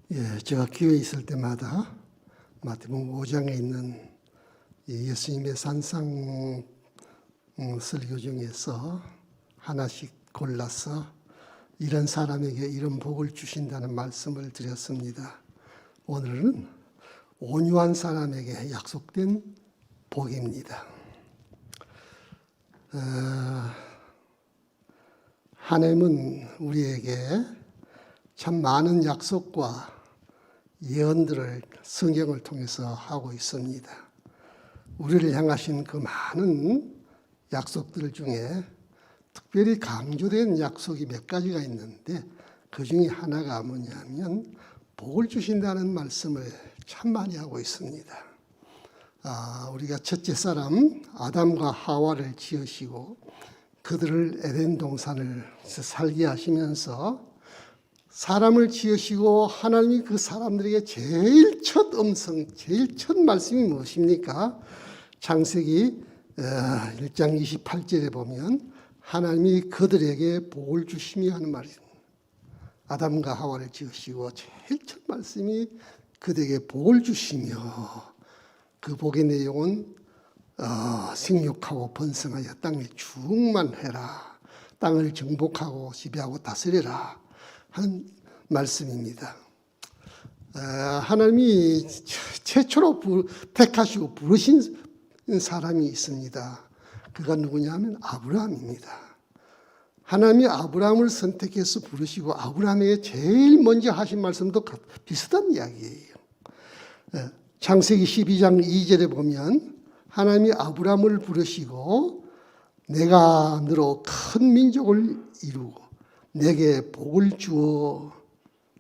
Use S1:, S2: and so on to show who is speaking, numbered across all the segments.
S1: 제가 기회 있을 때마다 마태복음 5장에 있는 예수님의 산상 설교 중에서 하나씩 골라서 이런 사람에게 이런 복을 주신다는 말씀을 드렸습니다. 오늘은 온유한 사람에게 약속된 복입니다. 하나님은 우리에게 참 많은 약속과 예언들을 성경을 통해서 하고 있습니다. 우리를 향하신 그 많은 약속들 중에 특별히 강조된 약속이 몇 가지가 있는데 그 중에 하나가 뭐냐면 복을 주신다는 말씀을 참 많이 하고 있습니다. 우리가 첫째 사람 아담과 하와를 지으시고 그들을 에덴 동산을 살게 하시면서 사람을 지으시고 하나님이 그 사람들에게 제일 첫 음성, 제일 첫 말씀이 무엇입니까? 창세기 1장 28절에 보면 하나님이 그들에게 복을 주시며 하는 말입니다. 아담과 하와를 지으시고 제일 첫 말씀이 그들에게 복을 주시며 그 복의 내용은 생육하고 번성하여 땅에 충만해라. 땅을 정복하고 지배하고 다스려라. 하는 말씀입니다. 하나님이 최초로 택하시고 부르신 사람이 있습니다. 그가 누구냐면 아브라함입니다. 하나님이 아브라함을 선택해서 부르시고 아브라함에게 제일 먼저 하신 말씀도 비슷한 이야기예요. 창세기 12장 2절에 보면 하나님이 아브라함을 부르시고 내가 너로 큰 민족을 이루고 내게 복을 주어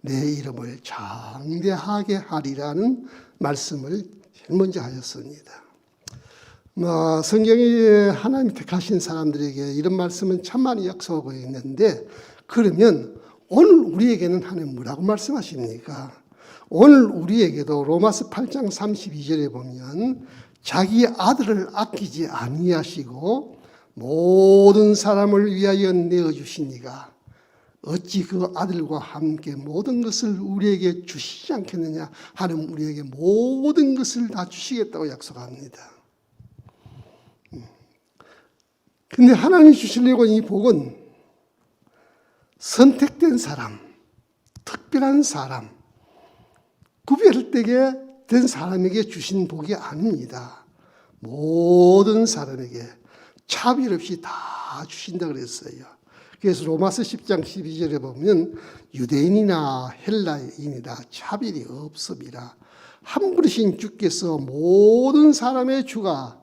S1: 내 이름을 장대하게 하리라는 말씀을 제일 먼저 하셨습니다. 성경에 하나님 택하신 사람들에게 이런 말씀은 참 많이 약속하고 있는데 그러면 오늘 우리에게는 하나님 뭐라고 말씀하십니까? 오늘 우리에게도 로마서 8장 32절에 보면 자기 아들을 아끼지 아니하시고 모든 사람을 위하여 내어주시니가 어찌 그 아들과 함께 모든 것을 우리에게 주시지 않겠느냐. 하나님 우리에게 모든 것을 다 주시겠다고 약속합니다. 근데 하나님이 주시려고 이 복은 선택된 사람, 특별한 사람, 구별되게 된 사람에게 주신 복이 아닙니다. 모든 사람에게 차별 없이 다 주신다 그랬어요. 그래서 로마서 10장 12절에 보면 유대인이나 헬라인이나 차별이 없음이라 한 분이신 주께서 모든 사람의 주가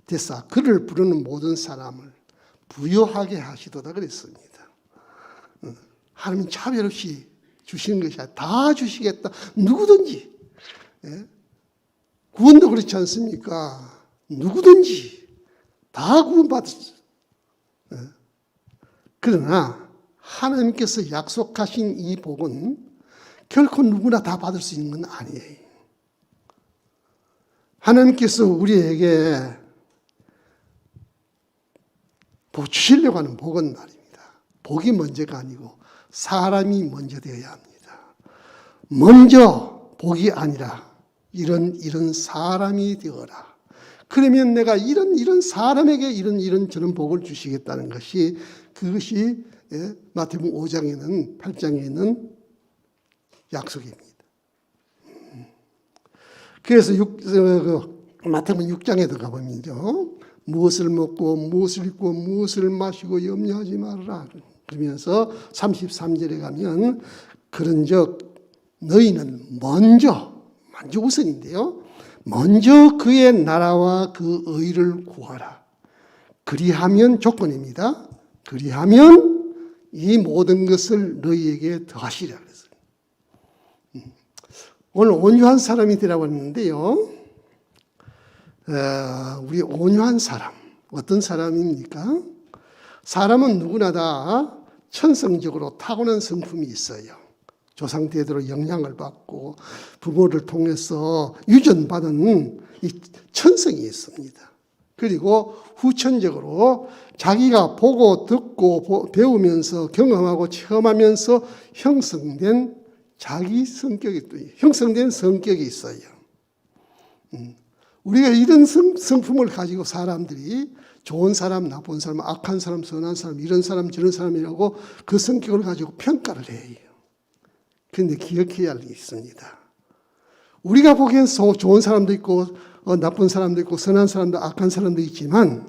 S1: 되사 그를 부르는 모든 사람을 부요하게 하시도다 그랬습니다. 하나님 차별 없이 주시는 것이 아니라 다 주시겠다. 누구든지. 구원도 그렇지 않습니까? 누구든지 다 구원받았어요. 그러나 하나님께서 약속하신 이 복은 결코 누구나 다 받을 수 있는 건 아니에요. 하나님께서 우리에게 주시려고 하는 복은 말입니다. 복이 먼저가 아니고 사람이 먼저 되어야 합니다. 먼저 복이 아니라 이런 사람이 되어라. 그러면 내가 이런 사람에게 이런 저런 복을 주시겠다는 것이 그것이 마태복음 5장에는 8장에 있는 약속입니다. 그래서 마태복음 6장에도 가보면요. 무엇을 먹고 무엇을 입고 무엇을 마시고 염려하지 말아라. 그러면서 33절에 가면 그런즉 너희는 먼저 우선인데요. 먼저 그의 나라와 그 의를 구하라. 그리하면 조건입니다. 그리하면 이 모든 것을 너희에게 더하시리라 그랬어요. 오늘 온유한 사람이 되라고 했는데요. 우리 온유한 사람 어떤 사람입니까? 사람은 누구나 다 천성적으로 타고난 성품이 있어요. 조상 대대로 영향을 받고 부모를 통해서 유전받은 이 천성이 있습니다. 그리고 후천적으로 자기가 보고 듣고 배우면서 경험하고 체험하면서 형성된 자기 성격이 또 형성된 성격이 있어요. 우리가 이런 성품을 가지고 사람들이 좋은 사람, 나쁜 사람, 악한 사람, 선한 사람, 이런 사람, 저런 사람이라고 그 성격을 가지고 평가를 해요. 그런데 기억해야 할 게 있습니다. 우리가 보기엔 좋은 사람도 있고 나쁜 사람도 있고 선한 사람도 악한 사람도 있지만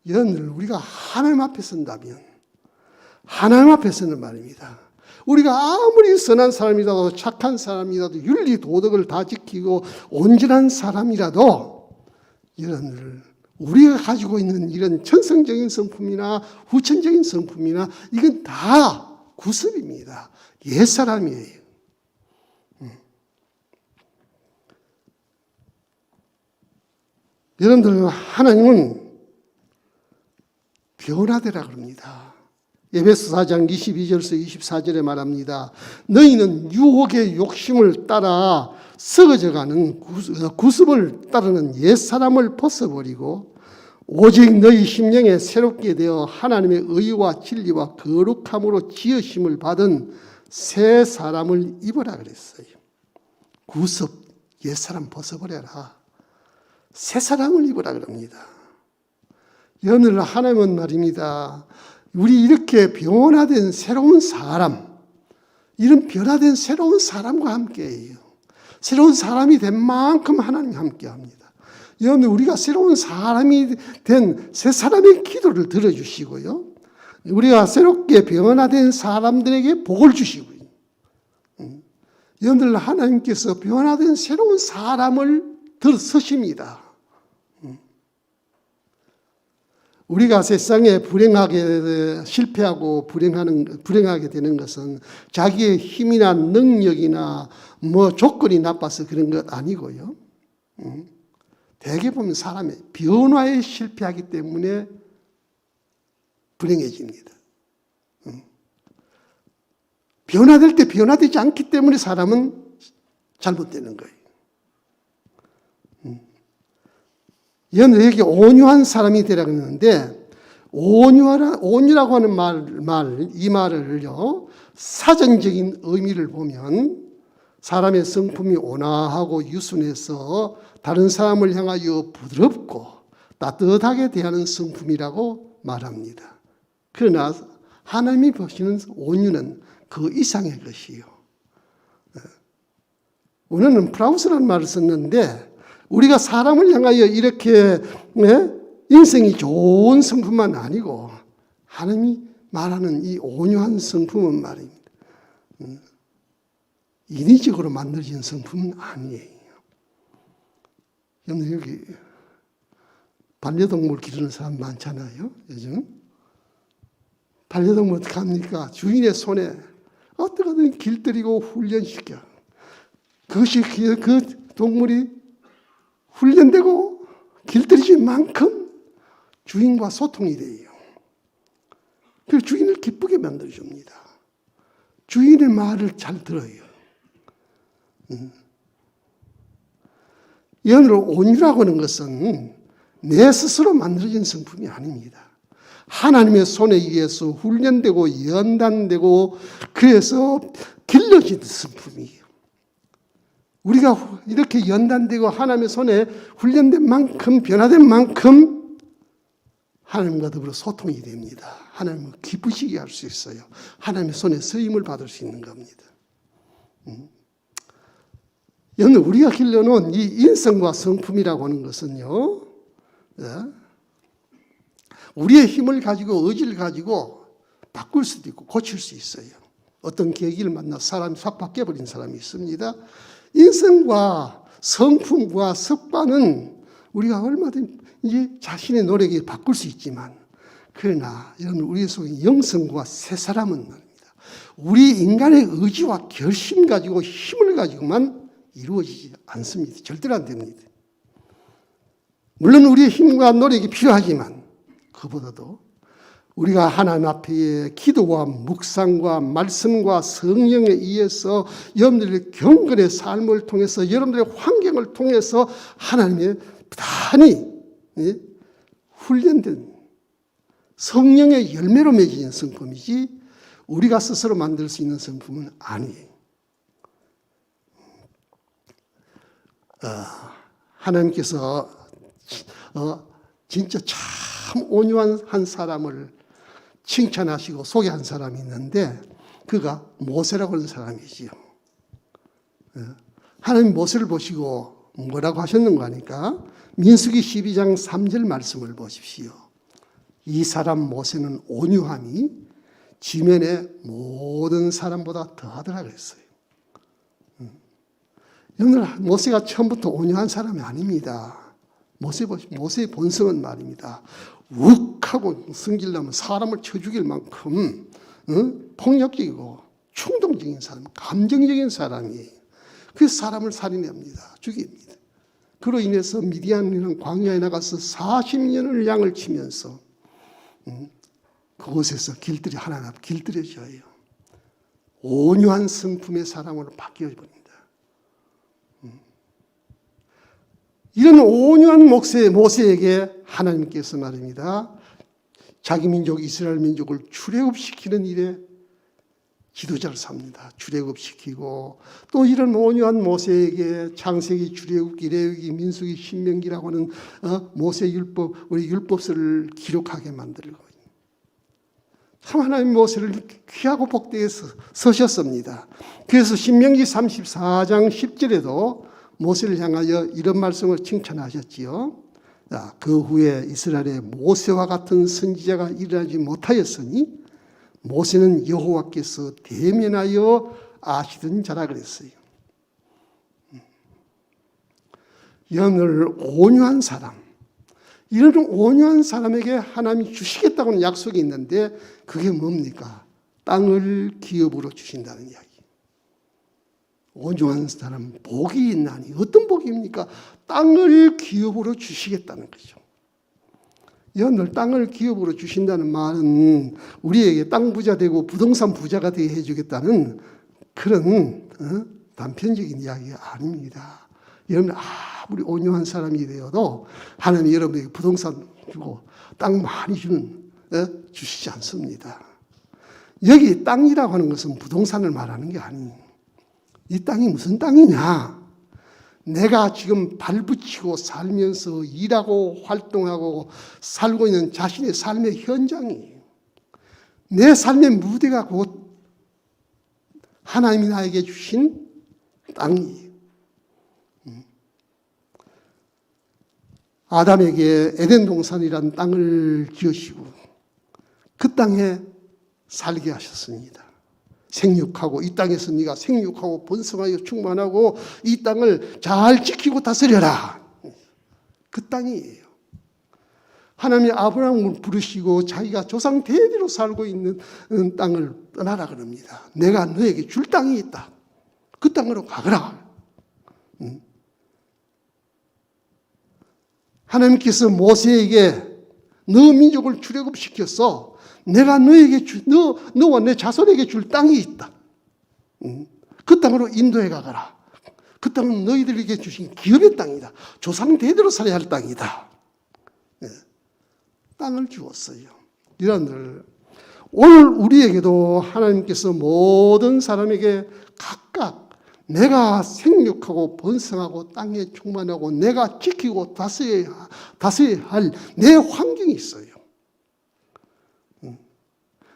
S1: 여러분들 우리가 하나님 앞에 선다면 하나님 앞에서는 말입니다. 우리가 아무리 선한 사람이라도 착한 사람이라도 윤리 도덕을 다 지키고 온전한 사람이라도 여러분들 우리가 가지고 있는 이런 천성적인 성품이나 후천적인 성품이나 이건 다 구습입니다. 옛사람이에요. 여러분들 하나님은 변화되라 그럽니다. 에베소 4장 22절에서 24절에 말합니다. 너희는 유혹의 욕심을 따라 썩어져가는 구습을 따르는 옛사람을 벗어버리고 오직 너희 심령에 새롭게 되어 하나님의 의와 진리와 거룩함으로 지으심을 받은 새 사람을 입으라 그랬어요. 구습, 옛사람 벗어버려라. 새 사람을 입으라 그럽니다. 여러분들 하나님은 말입니다. 우리 이렇게 변화된 새로운 사람, 이런 변화된 새로운 사람과 함께해요. 새로운 사람이 된 만큼 하나님이 함께합니다. 여러분 우리가 새로운 사람이 된 새 사람의 기도를 들어주시고요. 우리가 새롭게 변화된 사람들에게 복을 주시고요. 여러분들 하나님께서 변화된 새로운 사람을 들어서십니다. 우리가 세상에 실패하고 불행하게 되는 것은 자기의 힘이나 능력이나 조건이 나빠서 그런 것 아니고요. 대개 보면 사람의 변화에 실패하기 때문에 불행해집니다. 변화될 때 변화되지 않기 때문에 사람은 잘못되는 거예요. 여기 온유한 사람이 되라 그러는데 온유라고 하는 이 말을요 사전적인 의미를 보면 사람의 성품이 온화하고 유순해서 다른 사람을 향하여 부드럽고 따뜻하게 대하는 성품이라고 말합니다. 그러나 하나님이 보시는 온유는 그 이상의 것이요. 오늘은 프라우스라는 말을 썼는데 우리가 사람을 향하여 이렇게 인생이 좋은 성품만 아니고 하나님이 말하는 이 온유한 성품은 말입니다. 인위적으로 만들어진 성품은 아니에요. 여기 반려동물 기르는 사람 많잖아요. 요즘 반려동물 어떻게 합니까? 주인의 손에 어떻게든 길들이고 훈련시켜. 그것이 그 동물이 훈련되고 길들여진 만큼 주인과 소통이 돼요. 그래서 주인을 기쁘게 만들어줍니다. 주인의 말을 잘 들어요. 이 오늘 온유라고 하는 것은 내 스스로 만들어진 성품이 아닙니다. 하나님의 손에 의해서 훈련되고 연단되고 그래서 길러진 성품이에요. 우리가 이렇게 연단되고 하나님의 손에 훈련된 만큼 변화된 만큼 하나님과 더불어 소통이 됩니다. 하나님을 기쁘시게 할 수 있어요. 하나님의 손에 쓰임을 받을 수 있는 겁니다. 여러분 우리가 길러놓은 이 인성과 성품이라고 하는 것은요. 우리의 힘을 가지고 의지를 가지고 바꿀 수도 있고 고칠 수 있어요. 어떤 계기를 만나서 사람이 확 바뀌어버린 사람이 있습니다. 인성과 성품과 습관은 우리가 얼마든지 자신의 노력에 바꿀 수 있지만 그러나 여러분 우리 속에 영성과 새 사람은 말입니다. 우리 인간의 의지와 결심 가지고 힘을 가지고만 이루어지지 않습니다. 절대로 안 됩니다. 물론 우리의 힘과 노력이 필요하지만 그보다도 우리가 하나님 앞에 기도와 묵상과 말씀과 성령에 의해서 여러분들의 경건의 삶을 통해서 여러분들의 환경을 통해서 하나님의 단히 훈련된 성령의 열매로 맺어진 성품이지 우리가 스스로 만들 수 있는 성품은 아니에요. 하나님께서 진짜 참 온유한 한 사람을 칭찬하시고 소개한 사람이 있는데 그가 모세라고 하는 사람이지요. 하나님 모세를 보시고 뭐라고 하셨는가 하니까 민수기 12장 3절 말씀을 보십시오. 이 사람 모세는 온유함이 지면의 모든 사람보다 더하더라 그랬어요. 여러분, 모세가 처음부터 온유한 사람이 아닙니다. 모세의 본성은 말입니다. 욱하고 성질나면 사람을 쳐 죽일 만큼 폭력적이고 충동적인 사람, 감정적인 사람이에요. 그래서 사람을 살인합니다. 죽입니다. 그로 인해서 미디안이라는 광야에 나가서 40년을 양을 치면서 그곳에서 길들이 하나님 길들여져요. 온유한 성품의 사람으로 바뀌어버립니다. 이런 온유한 모세에게 하나님께서 말입니다. 자기 민족 이스라엘 민족을 출애굽시키는 일에 지도자를 삽니다. 출애굽시키고 또 이런 온유한 모세에게 창세기, 출애굽기, 레위기, 민수기, 신명기라고 하는 모세 율법, 우리 율법서를 기록하게 만들고 참 하나님 모세를 귀하고 복되게 서셨습니다. 그래서 신명기 34장 10절에도 모세를 향하여 이런 말씀을 칭찬하셨지요. 그 후에 이스라엘에 모세와 같은 선지자가 일어나지 못하였으니 모세는 여호와께서 대면하여 아시던 자라 그랬어요. 여러분들 온유한 사람, 이런 온유한 사람에게 하나님이 주시겠다고는 약속이 있는데 그게 뭡니까? 땅을 기업으로 주신다는 이야기. 온유한 사람 복이 있나니 어떤 복입니까? 땅을 기업으로 주시겠다는 거죠. 여러분들 땅을 기업으로 주신다는 말은 우리에게 땅 부자 되고 부동산 부자가 되게 해주겠다는 그런 단편적인 이야기가 아닙니다. 여러분 아무리 온유한 사람이 되어도 하나님이 여러분에게 부동산 주고 땅 많이 주시지 않습니다. 여기 땅이라고 하는 것은 부동산을 말하는 게 아니에요. 이 땅이 무슨 땅이냐? 내가 지금 발붙이고 살면서 일하고 활동하고 살고 있는 자신의 삶의 현장이에요. 내 삶의 무대가 곧 하나님이 나에게 주신 땅이에요. 아담에게 에덴 동산이란 땅을 지으시고 그 땅에 살게 하셨습니다. 생육하고 이 땅에서 네가 생육하고 번성하여 충만하고 이 땅을 잘 지키고 다스려라. 그 땅이에요. 하나님이 아브라함을 부르시고 자기가 조상 대대로 살고 있는 땅을 떠나라 그럽니다. 내가 너에게 줄 땅이 있다. 그 땅으로 가거라. 하나님께서 모세에게 너 민족을 출애굽시켜서 내가 너에게 너와 내 자손에게 줄 땅이 있다. 그 땅으로 인도해 가거라. 그 땅은 너희들에게 주신 기업의 땅이다. 조상 대대로 살아야 할 땅이다. 네. 땅을 주었어요. 여러분들 오늘 우리에게도 하나님께서 모든 사람에게 각각 내가 생육하고 번성하고 땅에 충만하고 내가 지키고 다스려야 할 내 환경이 있어요.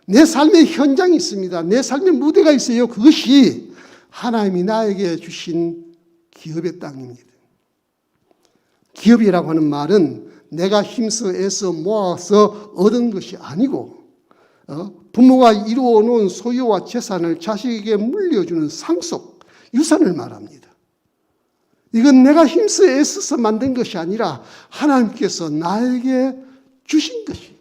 S1: 내 삶의 현장이 있습니다. 내 삶의 무대가 있어요. 그것이 하나님이 나에게 주신 기업의 땅입니다. 기업이라고 하는 말은 내가 힘써 애써 모아서 얻은 것이 아니고 부모가 이루어 놓은 소유와 재산을 자식에게 물려주는 상속, 유산을 말합니다. 이건 내가 힘써 애써서 만든 것이 아니라 하나님께서 나에게 주신 것이.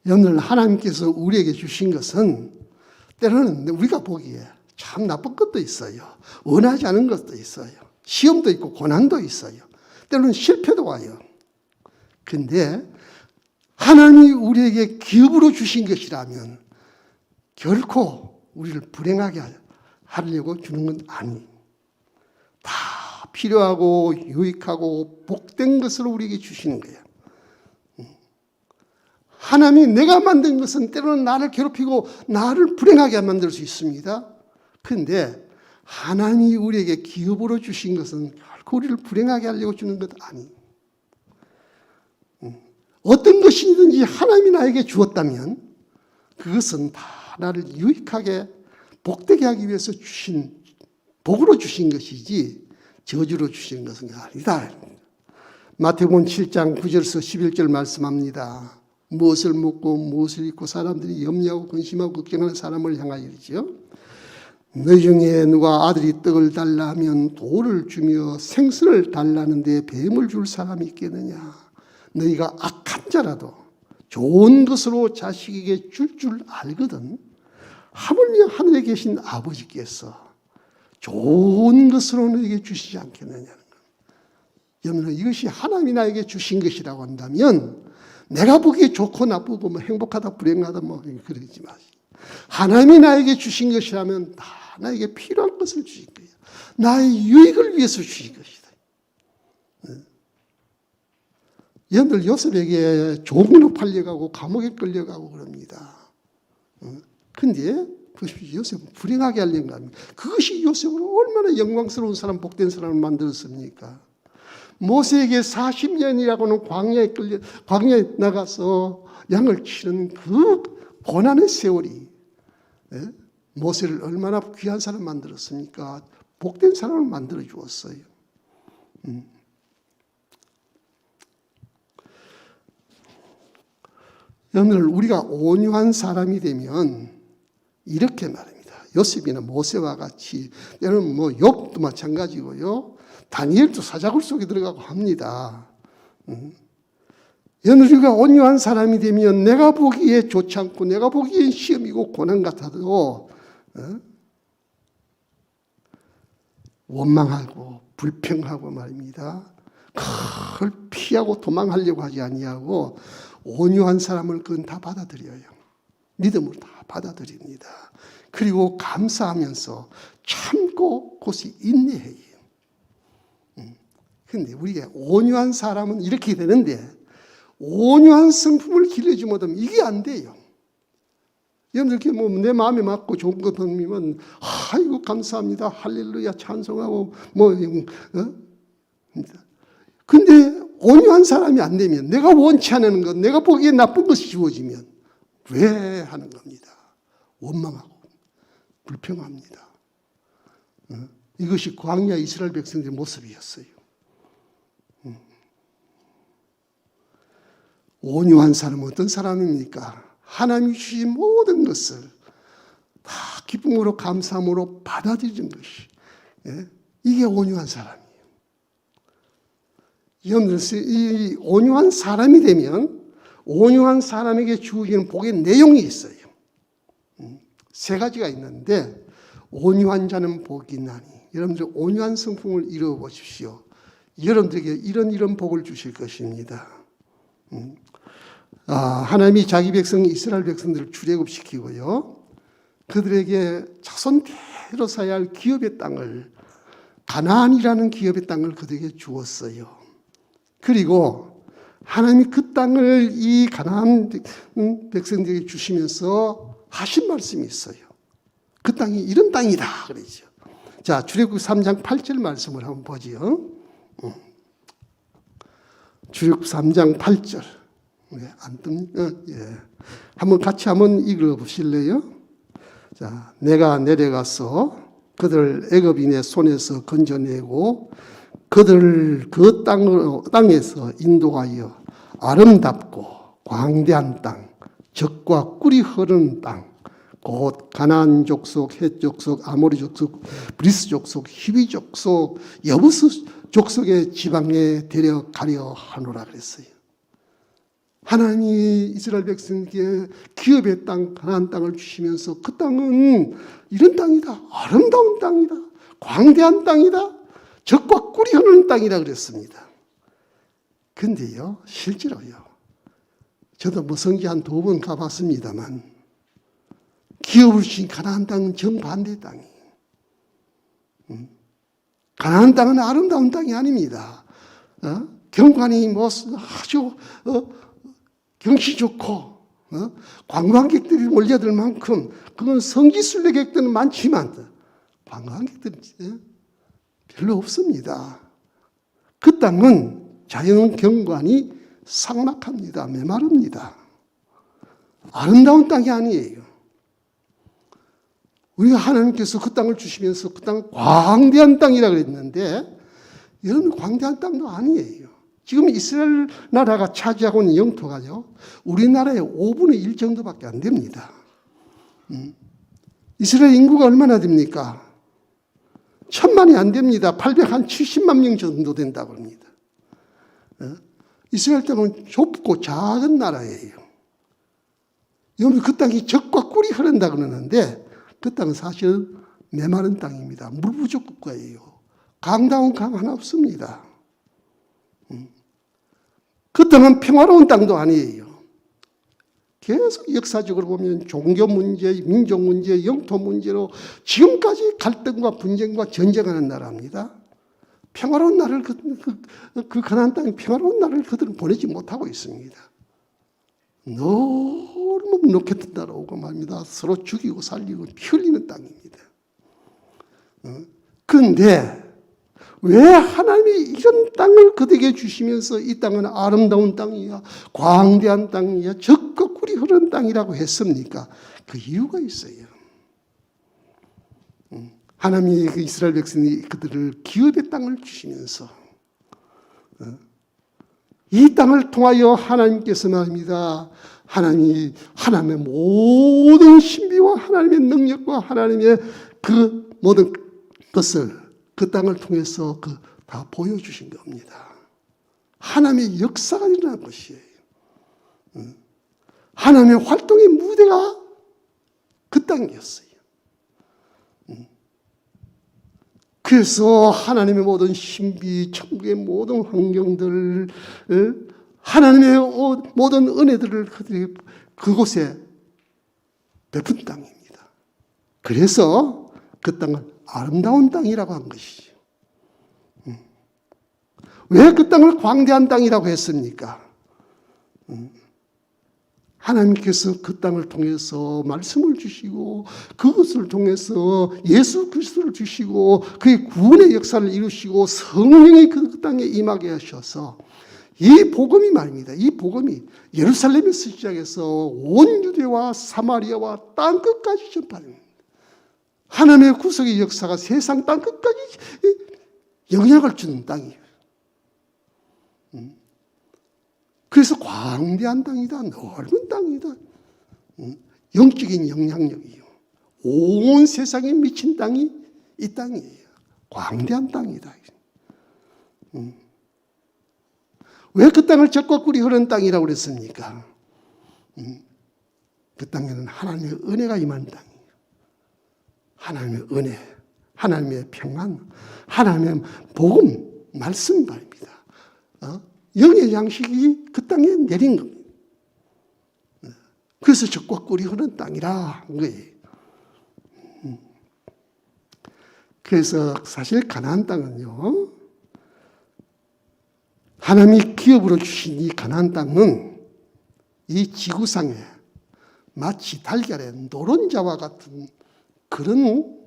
S1: 여러분 하나님께서 우리에게 주신 것은 때로는 우리가 보기에 참 나쁜 것도 있어요. 원하지 않은 것도 있어요. 시험도 있고 고난도 있어요. 때로는 실패도 와요. 그런데 하나님이 우리에게 기업으로 주신 것이라면 결코 우리를 불행하게 하려고 주는 건 아니에요. 다 필요하고 유익하고 복된 것을 우리에게 주시는 거예요. 하나님이 내가 만든 것은 때로는 나를 괴롭히고 나를 불행하게 만들 수 있습니다. 그런데 하나님이 우리에게 기업으로 주신 것은 결코 우리를 불행하게 하려고 주는 것 아니에요. 어떤 것이든지 하나님이 나에게 주었다면 그것은 다 나를 유익하게 복되게 하기 위해서 주신 복으로 주신 것이지 저주로 주신 것은 아니다. 마태복음 7장 9절에서 11절 말씀합니다. 무엇을 먹고 무엇을 입고 사람들이 염려하고 근심하고 걱정하는 사람을 향하여 이르지요. 너희 중에 누가 아들이 떡을 달라 하면 돌을 주며 생선을 달라는데 뱀을 줄 사람이 있겠느냐. 너희가 악한 자라도 좋은 것으로 자식에게 줄 알거든 하물며 하늘에 계신 아버지께서 좋은 것으로 너에게 주시지 않겠느냐는 것. 여러분, 이것이 하나님이 나에게 주신 것이라고 한다면 내가 보기에 좋고 나쁘고 뭐 행복하다 불행하다 뭐 그러지 마세요. 하나님이 나에게 주신 것이라면 다 나에게 필요한 것을 주신 거예요. 나의 유익을 위해서 주신 것이다. 여러분들 요셉에게 종으로 팔려가고 감옥에 끌려가고 그럽니다. 그런데 요셉은 불행하게 하려는 거 아닙니까? 그것이 요셉을 얼마나 영광스러운 사람, 복된 사람을 만들었습니까? 모세에게 40년이라고는 광야에 나가서 양을 치는 그 고난의 세월이 모세를 얼마나 귀한 사람 만들었습니까? 복된 사람을 만들어 주었어요. 여러분들, 우리가 온유한 사람이 되면 이렇게 말합니다. 요셉이나 모세와 같이, 때로는 뭐 욥도 마찬가지고요. 다니엘도 사자굴 속에 들어가고 합니다. 여러분, 우리가 온유한 사람이 되면 내가 보기에 좋지 않고 내가 보기엔 시험이고 고난 같아도 원망하고 불평하고 말입니다. 그걸 피하고 도망하려고 하지 아니하고 온유한 사람을 그건 다 받아들여요. 믿음으로 다 받아들입니다. 그리고 감사하면서 참고 그것이 인내해요. 그런데 우리가 온유한 사람은 이렇게 되는데 온유한 성품을 길러주지 못하면 이게 안 돼요. 여러분들 뭐 내 마음에 맞고 좋은 것 보면 아이고 감사합니다 할렐루야 찬송하고 뭐 근데 온유한 사람이 안 되면 내가 원치 않는 것, 내가 보기에 나쁜 것이 주어지면 왜 하는 겁니다. 원망하고 불평합니다. 이것이 광야 이스라엘 백성들의 모습이었어요. 온유한 사람은 어떤 사람입니까? 하나님이 주신 모든 것을 다 기쁨으로 감사함으로 받아들이는 것이 이게 온유한 사람이에요. 여러분들, 이 온유한 사람이 되면 온유한 사람에게 주어지는 복의 내용이 있어요. 세 가지가 있는데 온유한 자는 복이 나니 여러분들 온유한 성품을 이루어 보십시오. 여러분들에게 이런 복을 주실 것입니다. 하나님이 자기 백성 이스라엘 백성들을 출애굽시키고요. 그들에게 자손 대로 사야 할 기업의 땅을 가나안이라는 기업의 땅을 그들에게 주었어요. 그리고 하나님이 그 땅을 이 가나안 백성들에게 주시면서 하신 말씀이 있어요. 그 땅이 이런 땅이다 그러죠. 자, 출애굽 3장 8절 말씀을 한번 보지요. 출애굽 3장 8절. 안 뜹니까? 예. 같이 한번 읽어 보실래요? 자, 내가 내려가서 그들 애굽인의 손에서 건져내고 그들을 그 땅에서 인도하여 아름답고 광대한 땅, 젖과 꿀이 흐르는 땅, 곧 가나안 족속, 헷 족속, 아모리 족속, 브리스 족속, 히위 족속, 여부스 족속의 지방에 데려가려 하노라 그랬어요. 하나님이 이스라엘 백성에게 기업의 땅, 가나안 땅을 주시면서 그 땅은 이런 땅이다, 아름다운 땅이다, 광대한 땅이다, 젖과 꿀이 흐르는 땅이라 그랬습니다. 근데요, 실제로요, 저도 뭐 성지 한 2번 가봤습니다만 기업을 주신 가나안 땅은 정반대 땅이에요. 가나안 땅은 아름다운 땅이 아닙니다. 경관이 뭐 아주 경치 좋고 관광객들이 몰려들 만큼 그건 성지순례객들은 많지만 관광객들은 별로 없습니다. 그 땅은 자연 경관이 삭막합니다. 메마릅니다. 아름다운 땅이 아니에요. 우리가 하나님께서 그 땅을 주시면서 그 땅은 광대한 땅이라고 그랬는데 여러분 광대한 땅도 아니에요. 지금 이스라엘 나라가 차지하고 있는 영토가요, 우리나라의 5분의 1 정도밖에 안 됩니다. 이스라엘 인구가 얼마나 됩니까? 1000만이 안 됩니다. 870만 명 정도 된다고 합니다. 이스라엘 땅은 좁고 작은 나라예요. 여러분 그 땅이 젖과 꿀이 흐른다 그러는데 그 땅은 사실 메마른 땅입니다. 물부족 국가예요. 강다운 강 하나 없습니다. 그 땅은 평화로운 땅도 아니에요. 계속 역사적으로 보면 종교 문제, 민족 문제, 영토 문제로 지금까지 갈등과 분쟁과 전쟁하는 나라입니다. 평화로운 나라를 그 가나안 땅에 평화로운 나라를 그들은 보내지 못하고 있습니다. 너무 로켓 날아오고 말입니다. 서로 죽이고 살리고 피 흘리는 땅입니다. 그런데 왜 하나님이 이런 땅을 그들에게 주시면서 이 땅은 아름다운 땅이야, 광대한 땅이야, 젖과 꿀이 흐르는 땅이라고 했습니까? 그 이유가 있어요. 하나님이 그 이스라엘 백성이 그들을 기업의 땅을 주시면서 이 땅을 통하여 하나님께서 말입니다. 하나님의 모든 신비와 하나님의 능력과 하나님의 그 모든 것을 그 땅을 통해서 다 보여주신 겁니다. 하나님의 역사가 일어난 것이에요. 하나님의 활동의 무대가 그 땅이었어요. 그래서 하나님의 모든 신비, 천국의 모든 환경들, 하나님의 모든 은혜들을 그들이 그곳에 베푼 땅입니다. 그래서 그 땅을 아름다운 땅이라고 한 것이죠. 왜 그 땅을 광대한 땅이라고 했습니까? 하나님께서 그 땅을 통해서 말씀을 주시고 그것을 통해서 예수 그리스도를 주시고 그의 구원의 역사를 이루시고 성령이 그 땅에 임하게 하셔서 이 복음이 말입니다. 이 복음이 예루살렘에서 시작해서 온 유대와 사마리아와 땅끝까지 전파됩니다. 하나님의 구속의 역사가 세상 땅끝까지 영향을 주는 땅이에요. 그래서 광대한 땅이다, 넓은 땅이다, 영적인 영향력이요. 온 세상에 미친 땅이 이 땅이에요. 광대한 땅이다. 왜 그 땅을 젖과 꿀이 흐르는 땅이라고 그랬습니까? 그 땅에는 하나님의 은혜가 임한 땅이에요. 하나님의 은혜, 하나님의 평안, 하나님의 복음, 말씀 말입니다. 영의 양식이 그 땅에 내린 겁니다. 그래서 젖과 꿀이 흐르는 땅이라 한 거예요. 그래서 사실 가나안 땅은요, 하나님이 기업으로 주신 이 가나안 땅은 이 지구상에 마치 달걀의 노른자와 같은 그런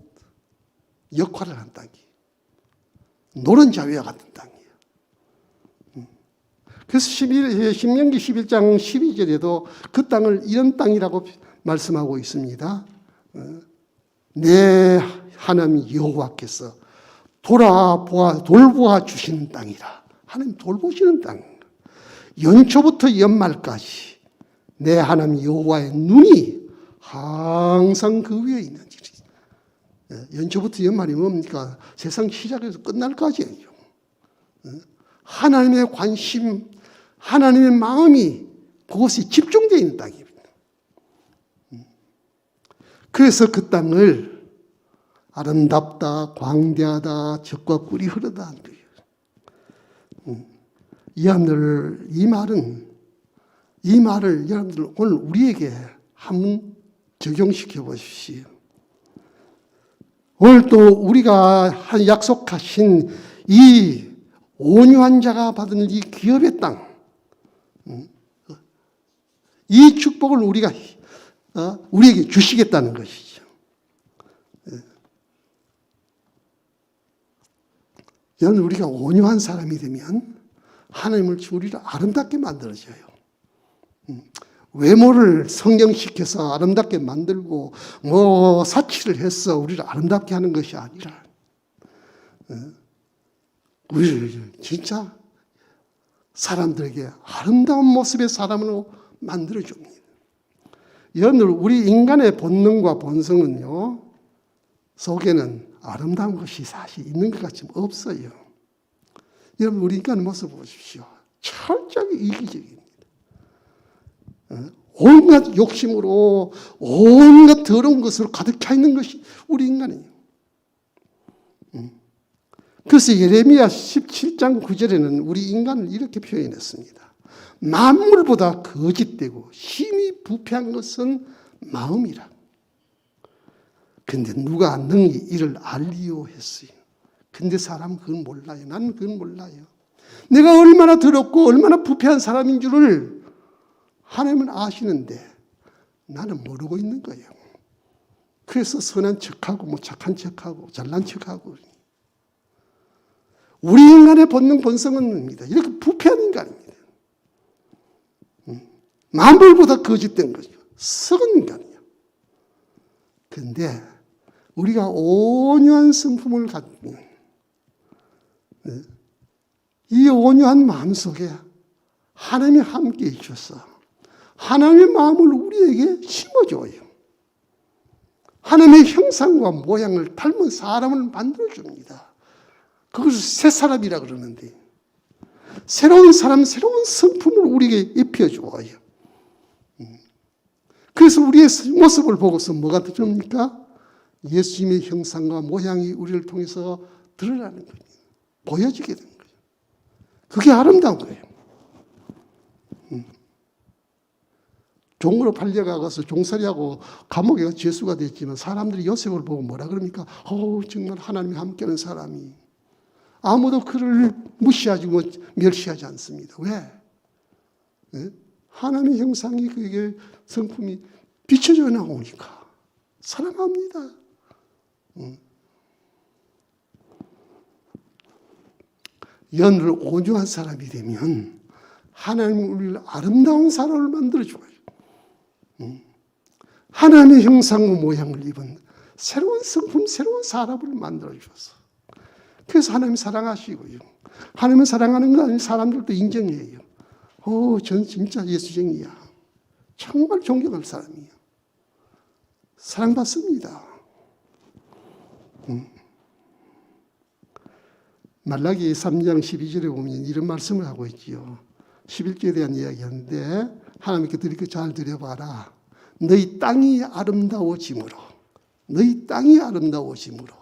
S1: 역할을 한 땅이에요. 노른자위와 같은 땅이에요. 그래서 신명기 11장 12절에도 그 땅을 이런 땅이라고 말씀하고 있습니다. 내 하나님 여호와께서 돌보아 주시는 땅이라. 하나님 돌보시는 땅. 연초부터 연말까지 내 하나님 여호와의 눈이 항상 그 위에 있는지라. 연초부터 연말이 뭡니까? 세상 시작해서 끝날까지예요. 하나님의 관심, 하나님의 마음이 그곳에 집중되어 있는 땅입니다. 그래서 그 땅을 아름답다, 광대하다, 젖과 꿀이 흐르다 한 거예요. 이 말을 여러분들 오늘 우리에게 한번 적용시켜 보십시오. 오늘 또 우리가 약속하신 이 온유한 자가 받은 이 기업의 땅, 이 축복을 우리에게 주시겠다는 것이죠. 여러분, 우리가 온유한 사람이 되면 하나님을 우리를 아름답게 만들어줘요. 외모를 성형시켜서 아름답게 만들고 사치를 해서 우리를 아름답게 하는 것이 아니라 우리를 진짜 사람들에게 아름다운 모습의 사람으로 만들어줍니다. 여러분들, 우리 인간의 본능과 본성은요, 속에는 아름다운 것이 사실 있는 것 같지만 없어요. 여러분, 우리 인간의 모습 보십시오. 철저하게 이기적입니다. 온갖 욕심으로 온갖 더러운 것으로 가득 차 있는 것이 우리 인간이에요. 그래서 예레미야 17장 9절에는 우리 인간을 이렇게 표현했습니다. 만물보다 거짓되고 힘이 부패한 것은 마음이라. 근데 누가 능히 이를 알리요 했어요. 근데 사람은 그건 몰라요. 나는 그건 몰라요. 내가 얼마나 더럽고 얼마나 부패한 사람인 줄을 하나님은 아시는데 나는 모르고 있는 거예요. 그래서 선한 척하고 착한 척하고 잘난 척하고. 우리 인간의 본능 본성은입니다. 이렇게 부패한 인간입니다. 만물보다 거짓된 거죠. 썩은 인간이에요. 그런데 우리가 온유한 성품을 가지면 이 온유한 마음속에 하나님이 함께 해주셔서 하나님의 마음을 우리에게 심어줘요. 하나님의 형상과 모양을 닮은 사람을 만들어줍니다. 그것을 새 사람이라 그러는데, 새로운 사람, 새로운 성품을 우리에게 입혀줘요. 그래서 우리의 모습을 보고서 뭐가 들립니까? 예수님의 형상과 모양이 우리를 통해서 드러나는 거예요. 보여지게 되는 거예요. 그게 아름다운 거예요. 종으로 팔려가서 종살이하고 감옥에 죄수가 됐지만 사람들이 요셉을 보고 뭐라 그럽니까? 정말 하나님이 함께하는 사람이. 아무도 그를 무시하지 멸시하지 않습니다. 왜? 하나님의 형상이 그에게 성품이 비춰져 나오니까 사랑합니다. 연을 온유한 사람이 되면 하나님은 우리를 아름다운 사람을 만들어줘요. 하나님의 형상과 모양을 입은 새로운 성품, 새로운 사람을 만들어줘서, 그래서 하나님 사랑하시고요. 하나님은 사랑하는 거 아니면 사람들도 인정해요. 전 진짜 예수쟁이야. 정말 존경할 사람이에요. 사랑받습니다. 말라기 3장 12절에 보면 이런 말씀을 하고 있지요. 11조에 대한 이야기하는데, 하나님께 잘 들여봐라. 너희 땅이 아름다워짐으로, 너희 땅이 아름다워짐으로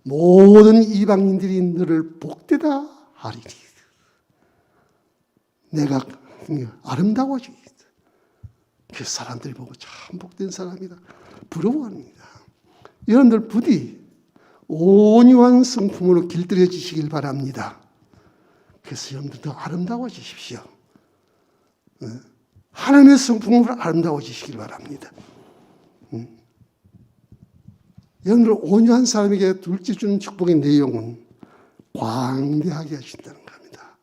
S1: 모든 이방인들이 너를 복되다 하리니. 내가 아름다워지겠다. 그래서 사람들이 보고 참 복된 사람이다, 부러워합니다. 여러분들 부디 온유한 성품으로 길들여지시길 바랍니다. 그래서 여러분들 더 아름다워지십시오. 하나님의 성품으로 아름다워지시길 바랍니다. 여러분들 온유한 사람에게 둘째 주는 축복의 내용은 광대하게 하신다는 겁니다.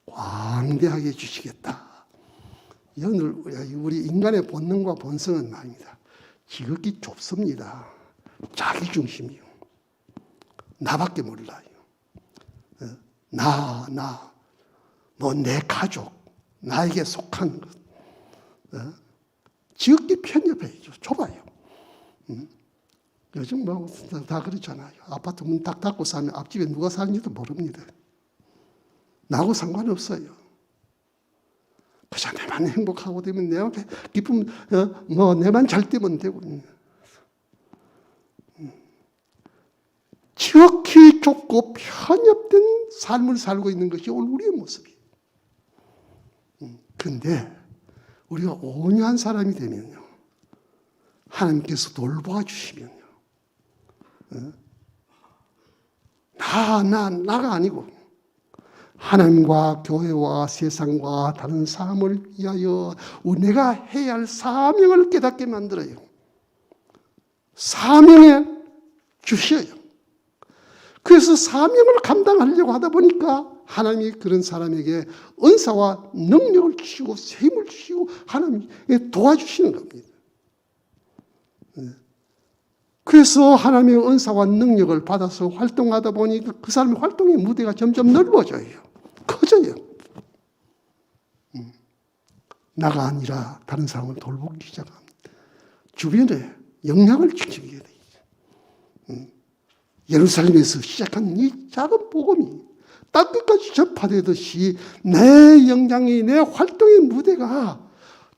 S1: 광대하게 해주시겠다. 여러분들, 우리 인간의 본능과 본성은 말입니다. 지극히 좁습니다. 자기중심이요. 나밖에 몰라요. 내 가족, 나에게 속한 것. 지극히 편협해요. 좁아요. 요즘 다 그렇잖아요. 아파트 문 딱 닫고 사면 앞집에 누가 사는지도 모릅니다. 나하고 상관없어요. 그저 내만 행복하고 되면, 내 앞에 기쁨, 내만 잘 되면 되고. 지극히 좁고 편협된 삶을 살고 있는 것이 오늘 우리의 모습이에요. 그런데 우리가 온유한 사람이 되면요, 하나님께서 돌보아 주시면요, 나가 아니고 하나님과 교회와 세상과 다른 사람을 위하여 내가 해야 할 사명을 깨닫게 만들어요. 사명에 주셔요. 그래서 사명을 감당하려고 하다 보니까 하나님이 그런 사람에게 은사와 능력을 주시고 세임을 주시고 하나님이 도와주시는 겁니다. 그래서 하나님의 은사와 능력을 받아서 활동하다 보니까 그 사람의 활동의 무대가 점점 넓어져요. 커져요. 나가 아니라 다른 사람을 돌보기 시작합니다. 주변에 영향을 끼치게 돼요. 예루살렘에서 시작한 이 작은 복음이 땅끝까지 전파되듯이 내 영향이, 내 활동의 무대가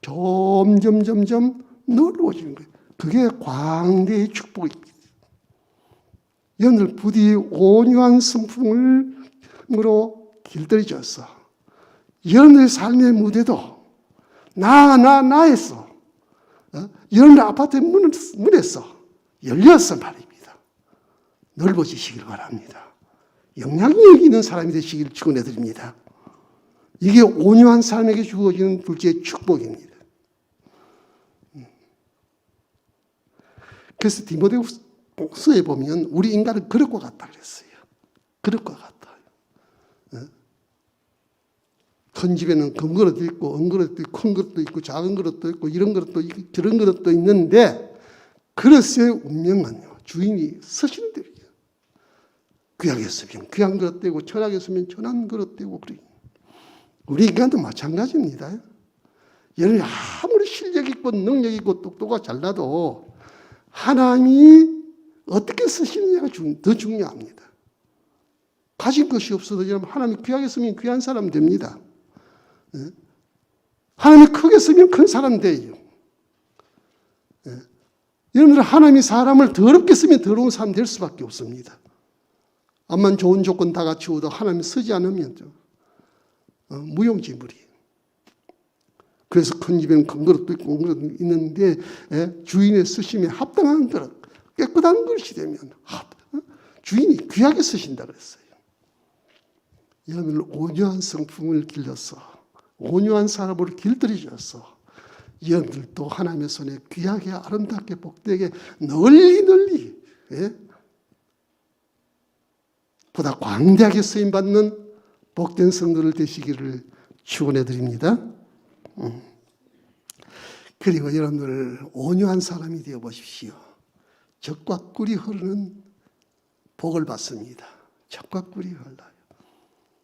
S1: 점점 넓어지는 거예요. 그게 광대의 축복입니다. 여러분들 부디 온유한 성품으로 길들여져서 여러분의 삶의 무대도 나에서 여러분의 아파트의 문에서 열려서 말입니다. 넓어지시길 바랍니다. 영향력 있는 사람이 되시기를 축원해드립니다. 이게 온유한 사람에게 주어지는 둘째의 축복입니다. 그래서 디모데후서에 보면 우리 인간은 그릇과 같다 그랬어요. 그릇과 같다. 큰 집에는 금 그릇도 있고 은 그릇도 있고 큰 그릇도 있고 작은 그릇도 있고 이런 그릇도 있고 저런 그릇도 있는데 그릇의 운명은요 주인이 서신 대로예요. 귀하겠으면 귀한 그릇 되고 천하겠으면 천한 그릇 되고 그래요. 우리 인간도 마찬가지입니다. 여러분이 아무리 실력 있고 능력 있고 똑똑하고 잘나도 하나님이 어떻게 쓰시느냐가 더 중요합니다. 가진 것이 없어도 하나님이 귀하게 쓰면 귀한 사람 됩니다. 하나님이 크게 쓰면 큰 사람 돼요. 여러분들 하나님이 사람을 더럽게 쓰면 더러운 사람 될 수밖에 없습니다. 암만 좋은 조건 다 갖추어도 하나님이 쓰지 않으면 무용지물이에요. 그래서 큰 집에는 큰 그릇도 있고 큰 그릇도 있는데 주인의 쓰심에 합당한 그릇, 깨끗한 그릇이 되면 주인이 귀하게 쓰신다 그랬어요. 여러분을 온유한 성품을 길러서 온유한 사람으로 길들여져서 여러분들도 하나님의 손에 귀하게 아름답게 복되게 널리 보다 광대하게 쓰임받는 복된 성도들 되시기를 축원해 드립니다. 그리고 여러분들 온유한 사람이 되어 보십시오. 젖과 꿀이 흐르는 복을 받습니다. 젖과 꿀이 흘러요.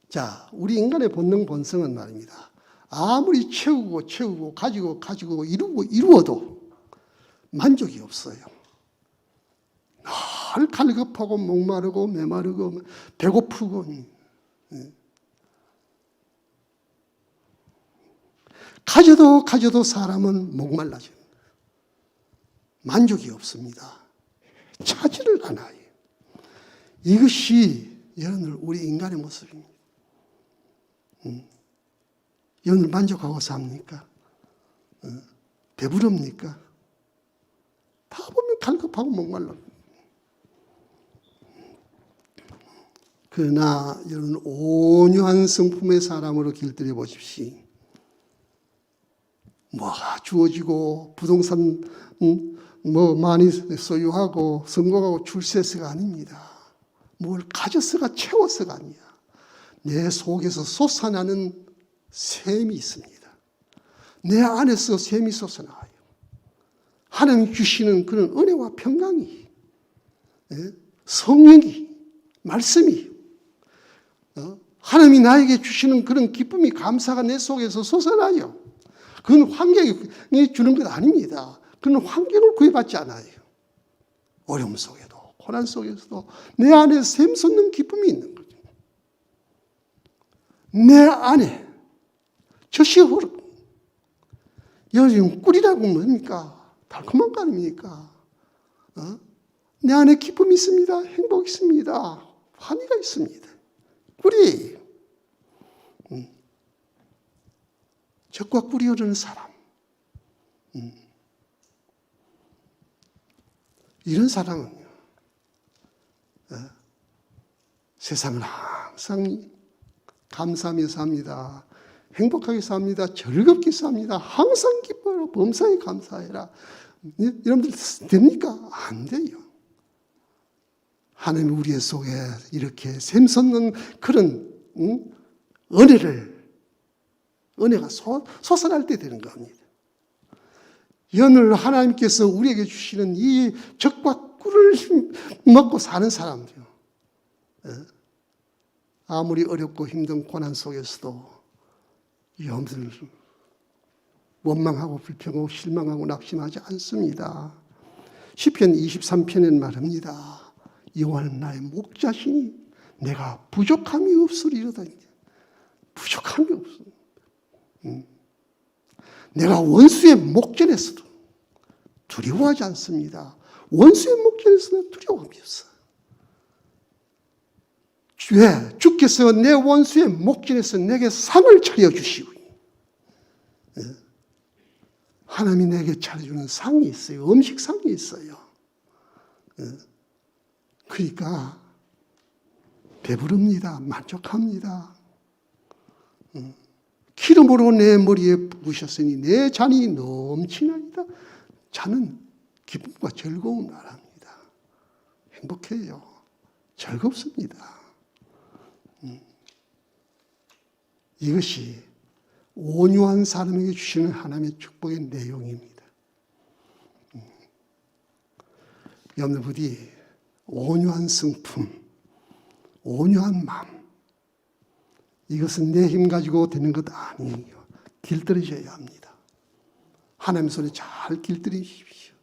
S1: 자, 우리 인간의 본능 본성은 말입니다. 아무리 채우고 가지고 이루어도 만족이 없어요. 늘 갈급하고 목마르고 메마르고 배고프고 가져도 사람은 목말라져요. 만족이 없습니다. 차지를 않아요. 이것이 여러분들 우리 인간의 모습입니다. 여러분들 만족하고 삽니까? 배부릅니까? 다 보면 갈급하고 목말라. 그러나 여러분 온유한 성품의 사람으로 길들여 보십시오. 뭐가 주어지고 부동산 많이 소유하고 성공하고 출세서가 아닙니다. 뭘 가져서가 채워서가 아니야. 내 속에서 솟아나는 샘이 있습니다. 내 안에서 샘이 솟아나요. 하나님 주시는 그런 은혜와 평강이, 성령이, 말씀이, 하나님이 나에게 주시는 그런 기쁨이, 감사가 내 속에서 솟아나요. 그건 환경이 주는 것 아닙니다. 그건 환경을 구해받지 않아요. 어려움 속에도, 고난 속에서도 내 안에 샘솟는 기쁨이 있는 거죠. 내 안에 젖이 흐르고, 여러분 꿀이라고 뭡니까? 달콤한 거 아닙니까? 내 안에 기쁨이 있습니다. 행복이 있습니다. 환희가 있습니다. 꿀이에요. 젖과 꿀이 흐르는 사람. 이런 사람은요, 세상을 항상 감사하며 삽니다. 행복하게 삽니다. 즐겁게 삽니다. 항상 기뻐라. 범사에 감사해라. 여러분들 됩니까? 안 돼요. 하나님 우리 속에 이렇게 샘솟는 그런 은혜가 솟아날 때 되는 겁니다. 오늘 하나님께서 우리에게 주시는 이 적과 꿀을 먹고 사는 사람들, 아무리 어렵고 힘든 고난 속에서도 여러분들 원망하고 불평하고 실망하고 낙심하지 않습니다. 시편 23편엔 말합니다. 여호와는 나의 목자시니 내가 부족함이 없으리로다. 부족함이 없어. 내가 원수의 목전에서도 두려워하지 않습니다. 원수의 목전에서는 두려움이 없어. 왜? 주께서 내 원수의 목전에서 내게 상을 차려주시고, 하나님이 내게 차려주는 상이 있어요. 음식상이 있어요. 그러니까 배부릅니다. 만족합니다. 기름으로 내 머리에 부으셨으니 내 잔이 넘치나이다. 잔은 기쁨과 즐거운 나라입니다. 행복해요. 즐겁습니다. 이것이 온유한 사람에게 주시는 하나님의 축복의 내용입니다. 여러분들 부디 온유한 성품, 온유한 마음, 이것은 내 힘 가지고 되는 것 아니에요. 길들여져야 합니다. 하나님 손에 잘 길들이십시오.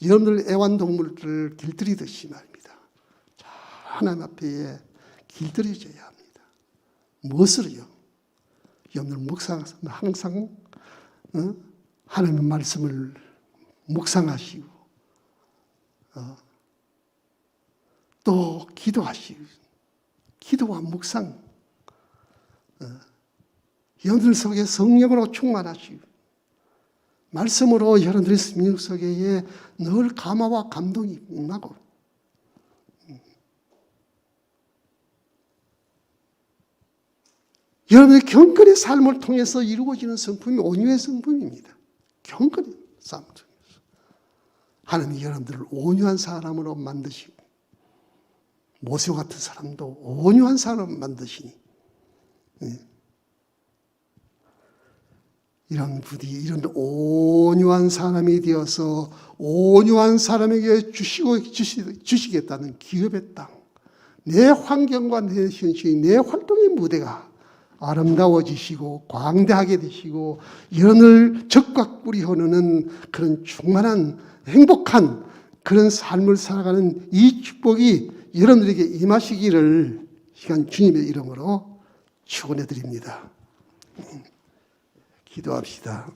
S1: 여러분들 애완동물들을 길들이듯이 말입니다. 잘 하나님 앞에 길들여져야 합니다. 무엇을요? 여러분들 묵상하면서 항상 하나님의 말씀을 묵상하시고 또 기도하시고, 기도와 묵상, 여러분들 속에 성령으로 충만하시고 말씀으로 여러분들의 생명 속에 늘 감화와 감동이 임하고, 여러분의 경건의 삶을 통해서 이루어지는 성품이 온유의 성품입니다. 경건의 삶을 통해서 하나님이 여러분들을 온유한 사람으로 만드시고, 모세 같은 사람도 온유한 사람으로 만드시니, 이런 부디 이런 온유한 사람이 되어서 온유한 사람에게 주시겠다는 기업의 땅, 내 환경과 내 현실, 내 활동의 무대가 아름다워지시고 광대하게 되시고 여러분을 적과 꿀이 흐르는 그런 충만한 행복한 그런 삶을 살아가는 이 축복이 여러분들에게 임하시기를 시간 주님의 이름으로 축원해 드립니다. 기도합시다.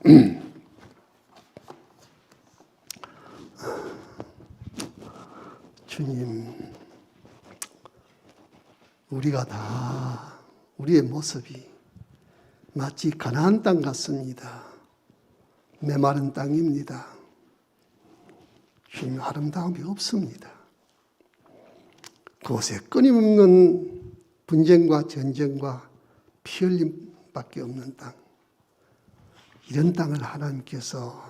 S1: 주님, 우리가 다 우리의 모습이 마치 가나안 땅 같습니다. 메마른 땅입니다. 주님, 아름다움이 없습니다. 그곳에 끊임없는 분쟁과 전쟁과 피 흘림밖에 없는 땅, 이런 땅을 하나님께서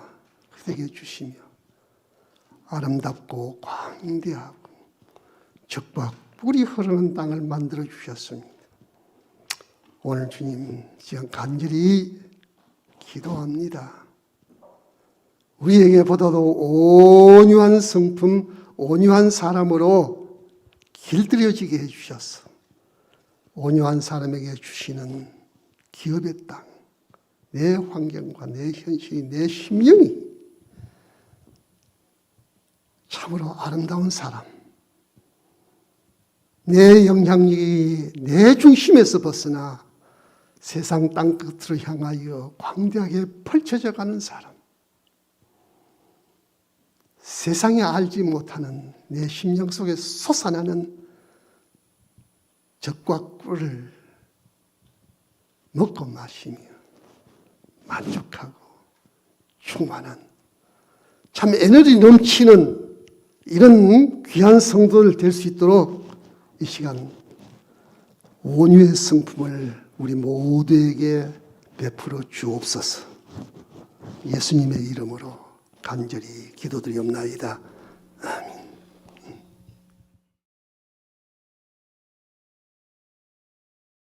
S1: 그에게 주시며 아름답고 광대하고 적과 꿀이 흐르는 땅을 만들어 주셨습니다. 오늘 주님, 지금 간절히 기도합니다. 우리에게보다도 온유한 성품, 온유한 사람으로 길들여지게 해주셔서 온유한 사람에게 주시는 기업의 땅, 내 환경과 내 현실이, 내 심령이 참으로 아름다운 사람, 내 영향력이 내 중심에서 벗어나 세상 땅끝으로 향하여 광대하게 펼쳐져 가는 사람, 세상에 알지 못하는 내 심령 속에 솟아나는 적과 꿀을 먹고 마시며 만족하고 충만한 참 에너지 넘치는 이런 귀한 성도들 될 수 있도록 이 시간 온유의 성품을 우리 모두에게 베풀어 주옵소서. 예수님의 이름으로 간절히 기도드리옵나이다.